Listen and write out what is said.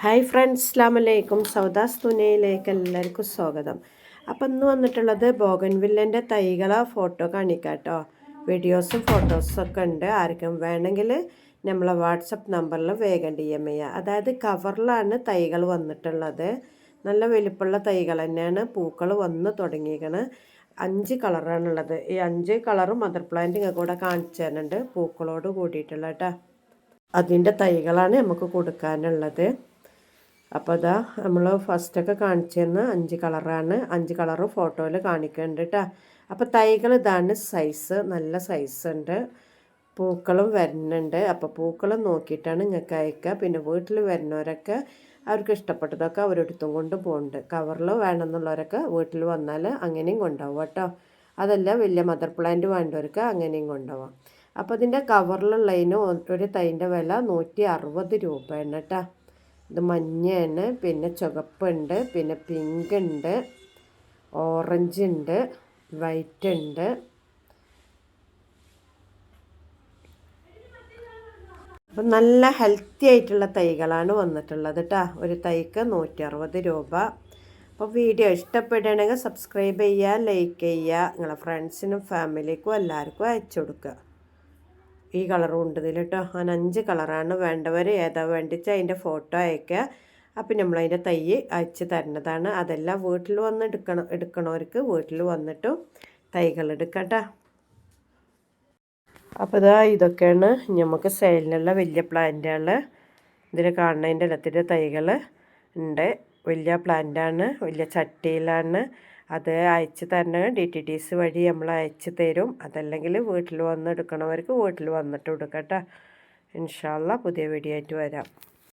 Hi friends, അസ്സലാമലൈക്കും. സൗദാസ് തുനയിലേക്ക് എല്ലാവർക്കും സ്വാഗതം. അപ്പം ഇന്ന് വന്നിട്ടുള്ളത് ബോഗൻവില്ലൻ്റെ തൈകളെ ഫോട്ടോ കാണിക്കാട്ടോ. വീഡിയോസും ഫോട്ടോസും ഒക്കെ ഉണ്ട്. ആർക്കും വേണമെങ്കിൽ നമ്മളെ വാട്സപ്പ് നമ്പറിൽ വേഗം DM ചെയ്യുക. അതായത് കവറിലാണ് തൈകൾ വന്നിട്ടുള്ളത്. നല്ല വലിപ്പമുള്ള തൈകൾ തന്നെയാണ്. പൂക്കൾ വന്ന് തുടങ്ങിയിരിക്കണം. 5 കളറാണുള്ളത്. ഈ 5 കളറും മദർ പ്ലാന്റിങ് കൂടെ കാണിച്ചു തരുന്നുണ്ട്, പൂക്കളോട് കൂടിയിട്ടുള്ള കേട്ടോ. അതിൻ്റെ തൈകളാണ് നമുക്ക് കൊടുക്കാനുള്ളത്. അപ്പോൾ അതാ നമ്മൾ ഫസ്റ്റൊക്കെ കാണിച്ചു തന്ന 5 കളറാണ്. 5 കളറ് ഫോട്ടോയിൽ കാണിക്കുന്നുണ്ട് കേട്ടോ. അപ്പോൾ തൈകൾ ഇതാണ് സൈസ്, നല്ല സൈസ് ഉണ്ട്. പൂക്കളും വരുന്നുണ്ട്. അപ്പോൾ പൂക്കൾ നോക്കിയിട്ടാണ് നിങ്ങൾക്ക് അയക്കുക. പിന്നെ വീട്ടിൽ വരുന്നവരൊക്കെ അവർക്ക് ഇഷ്ടപ്പെട്ടതൊക്കെ അവരെടുത്തും കൊണ്ട് പോകുന്നുണ്ട്. കവറിൽ വേണമെന്നുള്ളവരൊക്കെ വീട്ടിൽ വന്നാൽ അങ്ങനെയും കൊണ്ടുപോകാം കേട്ടോ. അതല്ല വലിയ മദർ പ്ലാന്റ് വേണ്ടവർക്ക് അങ്ങനെയും കൊണ്ടുപോകാം. അപ്പോൾ ഇതിൻ്റെ കവറിലുള്ളതിന് ഒരു തൈൻ്റെ വില 160 രൂപയാണ് കേട്ടോ. ഇത് മഞ്ഞയാണ്, പിന്നെ ചുവപ്പുണ്ട്, പിന്നെ പിങ്ക് ഉണ്ട്, ഓറഞ്ച് ഉണ്ട്, വൈറ്റ് ഉണ്ട്. അപ്പം നല്ല ഹെൽത്തി ആയിട്ടുള്ള തൈകളാണ് വന്നിട്ടുള്ളത് കേട്ടോ. ഒരു തൈക്ക് 160 രൂപ. അപ്പോൾ വീഡിയോ ഇഷ്ടപ്പെടുകയാണെങ്കിൽ സബ്സ്ക്രൈബ് ചെയ്യുക, ലൈക്ക് ചെയ്യുക, നിങ്ങളെ ഫ്രണ്ട്സിനും ഫാമിലിക്കും എല്ലാവർക്കും അയച്ചു കൊടുക്കുക. ഈ കളറും ഉണ്ട് ഇതിൽ കേട്ടോ. അങ്ങനെ 5 കളറാണ്. വേണ്ടവർ ഏതാ വേണ്ടിച്ചാൽ അതിൻ്റെ ഫോട്ടോ അയക്കുക. അപ്പം നമ്മളതിൻ്റെ തൈ അയച്ച് തരുന്നതാണ്. അതെല്ലാം വീട്ടിൽ വന്ന് എടുക്കണവർക്ക് വീട്ടിൽ വന്നിട്ടും തൈകൾ എടുക്കാം കേട്ടോ. അപ്പോൾ ഇതൊക്കെയാണ് നമുക്ക് സെയിലിനുള്ള വലിയ പ്ലാന്റുകൾ. ഇതിൽ കാണുന്നതിൻ്റെ ഇടത്തിൻ്റെ തൈകൾ ഉണ്ട്. വലിയ പ്ലാന്റാണ്, വലിയ ചട്ടിയിലാണ്. അത് അയച്ച് തരണ DTDC വഴി നമ്മൾ അയച്ച് തരും. അതല്ലെങ്കിൽ വീട്ടിൽ വന്ന് എടുക്കണവർക്ക് വീട്ടിൽ വന്നിട്ട് എടുക്കട്ടെ. ഇൻഷാ അല്ലാഹ് പുതിയ വീഡിയോ ആയിട്ട് വരാം.